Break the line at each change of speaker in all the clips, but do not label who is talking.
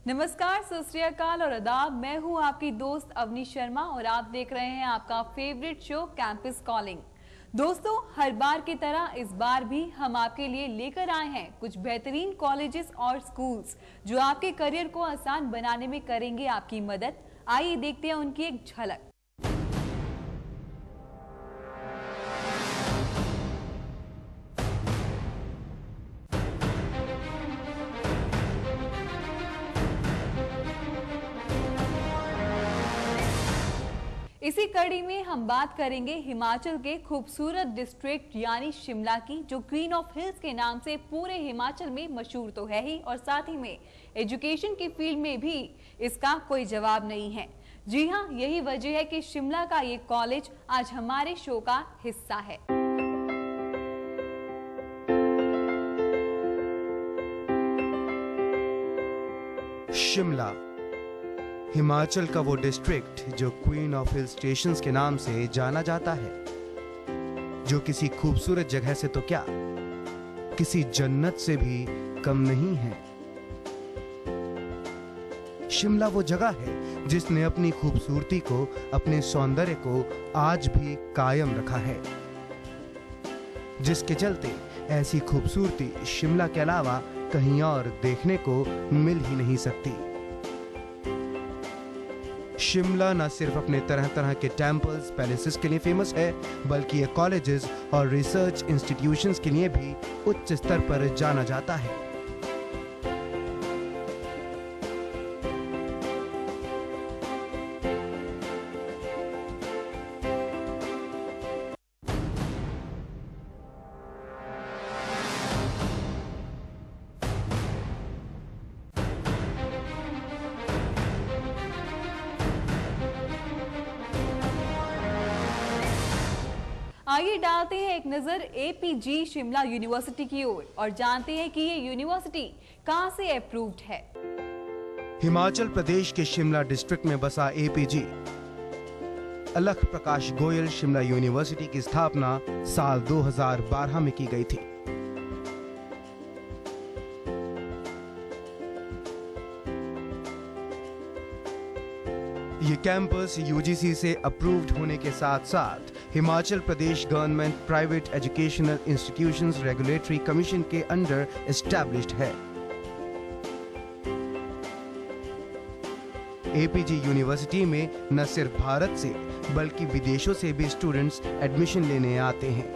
नमस्कार, सत श्री अकाल और आदाब। मैं हूं आपकी दोस्त अवनी शर्मा और आप देख रहे हैं आपका फेवरेट शो कैंपस कॉलिंग। दोस्तों, हर बार की तरह इस बार भी हम आपके लिए लेकर आए हैं कुछ बेहतरीन कॉलेजेस और स्कूल्स जो आपके करियर को आसान बनाने में करेंगे आपकी मदद। आइए देखते हैं उनकी एक झलक। इसी कड़ी में हम बात करेंगे हिमाचल के खूबसूरत डिस्ट्रिक्ट यानी शिमला की, जो क्वीन ऑफ हिल्स के नाम से पूरे हिमाचल में मशहूर तो है ही, और साथ ही में एजुकेशन की फील्ड में भी इसका कोई जवाब नहीं है। जी हाँ, यही वजह है कि शिमला का ये कॉलेज आज हमारे शो का हिस्सा है।
शिमला हिमाचल का वो डिस्ट्रिक्ट जो क्वीन ऑफ हिल स्टेशंस के नाम से जाना जाता है, जो किसी खूबसूरत जगह से तो क्या, किसी जन्नत से भी कम नहीं है। शिमला वो जगह है जिसने अपनी खूबसूरती को, अपने सौंदर्य को आज भी कायम रखा है, जिसके चलते ऐसी खूबसूरती शिमला के अलावा कहीं और देखने को मिल ही नहीं सकती। शिमला न सिर्फ अपने तरह तरह के टेम्पल्स, पैलेसेस के लिए फेमस है, बल्कि ये कॉलेजेस और रिसर्च इंस्टीट्यूशंस के लिए भी उच्च स्तर पर जाना जाता है।
आइए डालते हैं एक नजर एपीजी शिमला यूनिवर्सिटी की ओर और जानते हैं कि ये यूनिवर्सिटी कहां से अप्रूव्ड है।
हिमाचल प्रदेश के शिमला डिस्ट्रिक्ट में बसा एपीजी अलख प्रकाश गोयल शिमला यूनिवर्सिटी की स्थापना साल 2012 में की गई थी। ये कैंपस यूजीसी से अप्रूव्ड होने के साथ साथ Himachal Pradesh government private educational institutions regulatory commission के अंडर एस्टैब्लिश्ड है। एपीजी यूनिवर्सिटी में न सिर्फ भारत से बल्कि विदेशों से भी स्टूडेंट्स एडमिशन लेने आते हैं।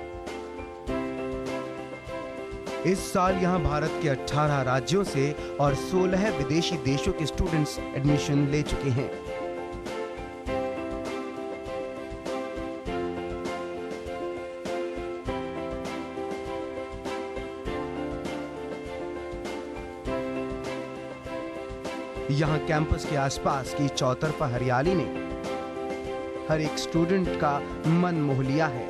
इस साल यहां भारत के 18 राज्यों से और 16 विदेशी देशों के स्टूडेंट्स एडमिशन ले चुके हैं। यहाँ कैंपस के आसपास की चौतरफा हरियाली ने हर एक स्टूडेंट का मन मोह लिया है,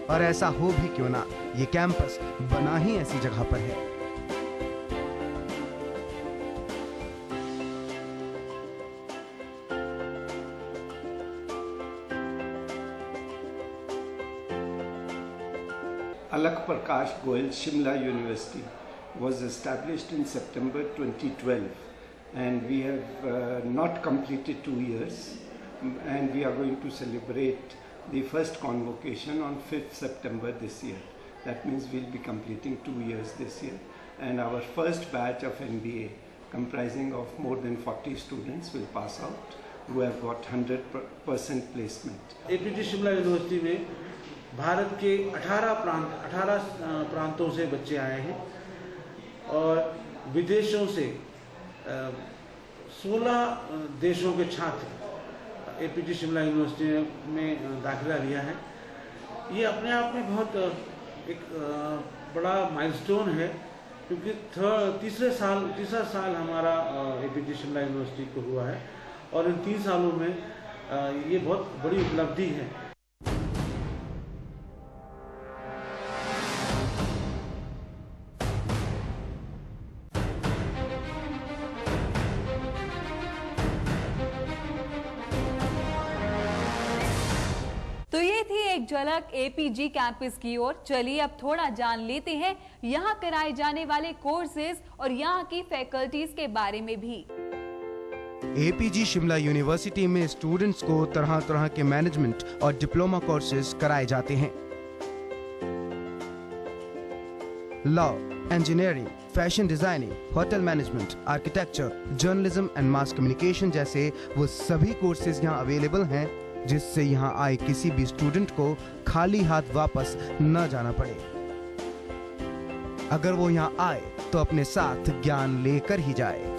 और ऐसा हो भी क्यों ना, ये कैंपस बना ही ऐसी जगह पर है।
अलख प्रकाश Goyal Shimla University was established in September 2012, and we have not completed 2 years, and we are going to celebrate the first convocation on 5th September this year. That means we'll be completing 2 years this year, and our first batch of MBA comprising of more than 40 students will pass out who have got 100% placement.
APG Shimla university में भारत के 18 प्रांतों से बच्चे आए हैं और विदेशों से 16 देशों के छात्र एपीजी शिमला यूनिवर्सिटी में दाखिला लिया है। ये अपने आप में बहुत एक बड़ा माइलस्टोन है, क्योंकि तीसरा साल हमारा एपीजी शिमला यूनिवर्सिटी को हुआ है और इन 3 सालों में ये बहुत बड़ी उपलब्धि है।
तो ये थी एक झलक एपीजी कैंपस की ओर। चलिए अब थोड़ा जान लेते हैं यहाँ कराए जाने वाले कोर्सेज और यहाँ की फैकल्टीज के बारे में भी।
एपीजी शिमला यूनिवर्सिटी में स्टूडेंट्स को तरह तरह के मैनेजमेंट और डिप्लोमा कोर्सेज कराए जाते हैं। Law, engineering, fashion designing, hotel management, architecture, journalism and mass communication जैसे वो सभी कोर्सेज यहाँ अवेलेबल हैं, जिससे यहाँ आए किसी भी स्टूडेंट को खाली हाथ वापस न जाना पड़े। अगर वो यहाँ आए तो अपने साथ ज्ञान लेकर ही जाए।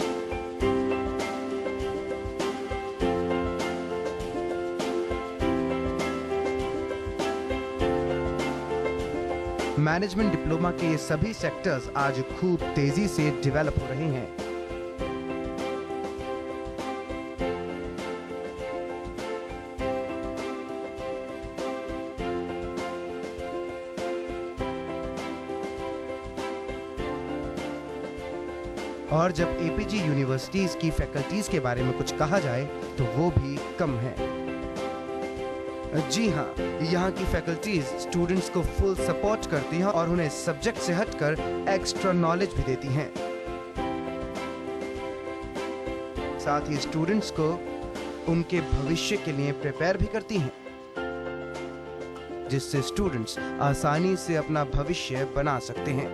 मैनेजमेंट डिप्लोमा के ये सभी सेक्टर्स आज खूब तेजी से डेवलप हो रहे हैं। और जब एपीजी यूनिवर्सिटीज की फैकल्टीज के बारे में कुछ कहा जाए तो वो भी कम है। जी हाँ, यहाँ की फैकल्टीज स्टूडेंट्स को फुल सपोर्ट करती हैं और उन्हें सब्जेक्ट से हटकर एक्स्ट्रा नॉलेज भी देती हैं। साथ ही स्टूडेंट्स को उनके भविष्य के लिए प्रिपेयर भी करती हैं, जिससे स्टूडेंट्स आसानी से अपना भविष्य बना सकते हैं।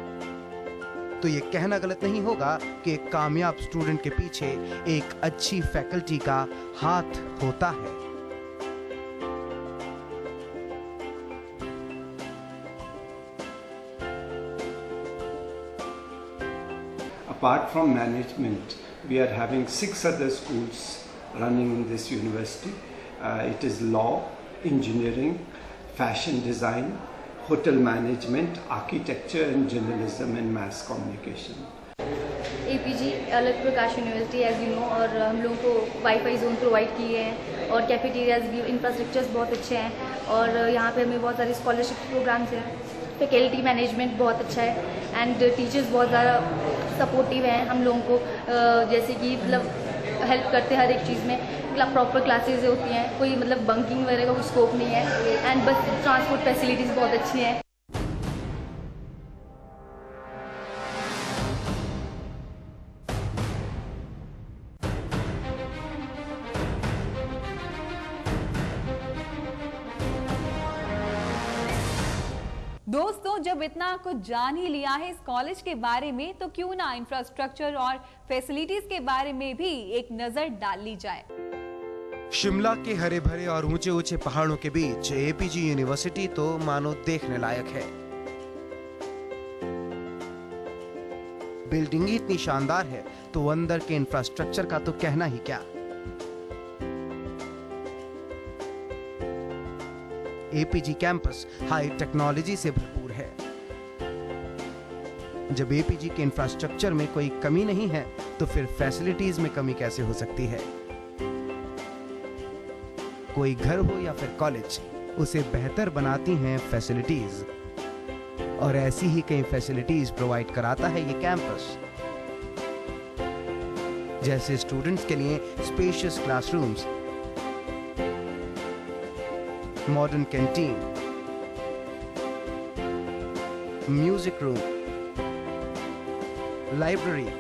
तो ये कहना गलत नहीं होगा कि एक कामयाब स्टूडेंट के पीछे एक अच्छी फैकल्टी का हाथ होता है।
Apart from management, we are having 6 other schools running in this university. It is law, engineering, fashion design, hotel management, architecture and journalism and mass communication.
APG अलग प्रकाश यूनिवर्सिटी एज यू नो, और हम लोगों को wifi zone provide किए हैं और cafeterias भी, infrastructures बहुत अच्छे हैं और यहाँ पे हमें बहुत सारे स्कॉलरशिप प्रोग्राम्स हैं। फैकल्टी मैनेजमेंट बहुत अच्छा है एंड टीचर्स बहुत ज़्यादा सपोर्टिव हैं हम लोगों को, जैसे कि मतलब हेल्प करते हैं हर एक चीज़ में। मतलब प्रॉपर क्लासेज होती हैं, कोई मतलब बंकिंग वगैरह का कोई स्कोप नहीं है एंड बस ट्रांसपोर्ट फैसिलिटीज़ बहुत अच्छी हैं।
दोस्तों, जब इतना कुछ जान ही लिया है इस कॉलेज के बारे में, तो क्यों ना इंफ्रास्ट्रक्चर और फैसिलिटीज के बारे में भी एक नजर डाल ली जाए।
शिमला के हरे भरे और ऊंचे ऊंचे पहाड़ों के बीच एपीजी यूनिवर्सिटी तो मानो देखने लायक है। बिल्डिंग ही इतनी शानदार है तो अंदर के इंफ्रास्ट्रक्चर का तो कहना ही क्या। एपीजी कैंपस हाई टेक्नोलॉजी से भरपूर है। जब एपीजी के इंफ्रास्ट्रक्चर में कोई कमी नहीं है तो फिर फैसिलिटीज में कमी कैसे हो सकती है। कोई घर हो या फिर कॉलेज, उसे बेहतर बनाती हैं फैसिलिटीज, और ऐसी ही कई फैसिलिटीज प्रोवाइड कराता है ये कैंपस। जैसे स्टूडेंट्स के लिए spacious classrooms, modern canteen, music room, library,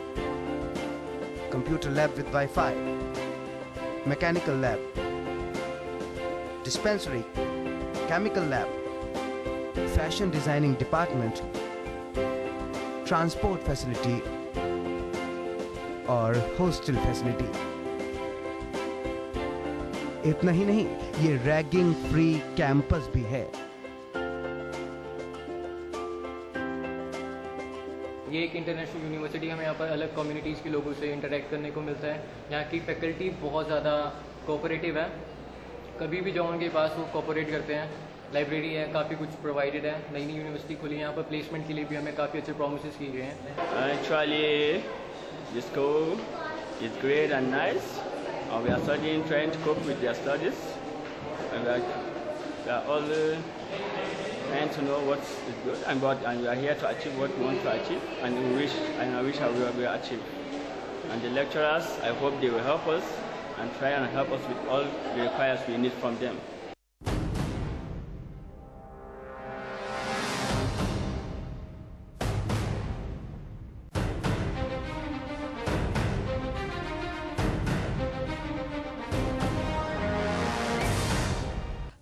computer lab with wifi, mechanical lab, dispensary, chemical lab, fashion designing department, transport facility और हॉस्टल फैसिलिटी। इतना ही नहीं, ये रैगिंग फ्री कैंपस भी है।
ये एक इंटरनेशनल यूनिवर्सिटी, हमें यहाँ पर अलग कम्युनिटीज़ के लोगों से इंटरेक्ट करने को मिलता है। यहाँ की फैकल्टी बहुत ज़्यादा कोऑपरेटिव है, कभी भी जाओ उनके पास वो कोऑपरेट करते हैं। लाइब्रेरी है, काफ़ी कुछ प्रोवाइडेड है। नई नई यूनिवर्सिटी खुली है यहाँ पर, प्लेसमेंट के लिए भी हमें काफ़ी अच्छे प्रोमिस किए गए हैं।
Actually, the school is great and nice. We are studying, trying to cope with their studies, and we are all trying to know what is good and what, and we are here to achieve what we want to achieve, and I wish we will achieve. And the lecturers, I hope they will help us and try and help us with all the requirements we need from them.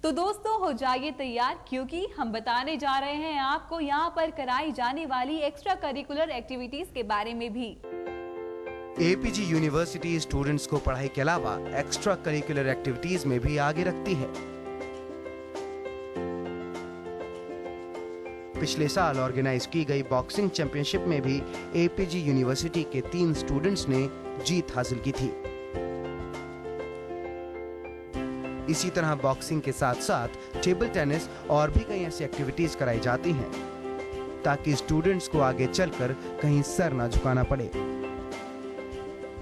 तो दोस्तों हो जाइए तैयार, क्योंकि हम बताने जा रहे हैं आपको यहाँ पर कराई जाने वाली एक्स्ट्रा करिकुलर एक्टिविटीज के बारे में भी।
एपीजी यूनिवर्सिटी स्टूडेंट्स को पढ़ाई के अलावा एक्स्ट्रा करिकुलर एक्टिविटीज में भी आगे रखती है। पिछले साल ऑर्गेनाइज की गई बॉक्सिंग चैंपियनशिप में भी एपीजी यूनिवर्सिटी के 3 स्टूडेंट्स ने जीत हासिल की थी। इसी तरह बॉक्सिंग के साथ साथ टेबल टेनिस और भी कई ऐसी एक्टिविटीज कराई जाती हैं ताकि स्टूडेंट्स को आगे चलकर कहीं सर ना झुकाना पड़े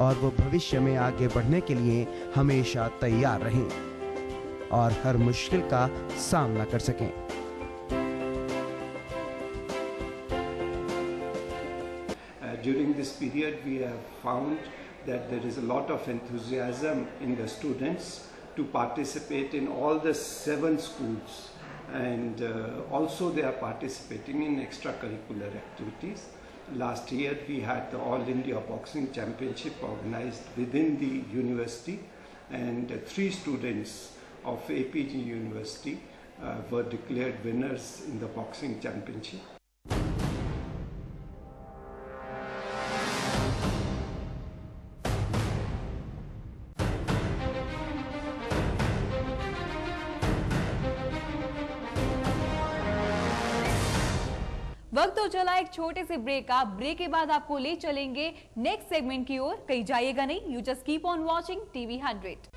और वो भविष्य में आगे बढ़ने के लिए हमेशा तैयार रहें और हर मुश्किल का सामना कर सकें।
During this period, we have found that there is a lot of enthusiasm in the students to participate in all the 7 schools, and also they are participating in extracurricular activities. Last year we had the All India Boxing Championship organized within the university, and 3 students of APG University were declared winners in the boxing championship.
वक्त तो चला एक छोटे से break का। Break के बाद आपको ले चलेंगे नेक्स्ट सेगमेंट की ओर। कहीं जाइएगा नहीं, you just keep on watching TV 100।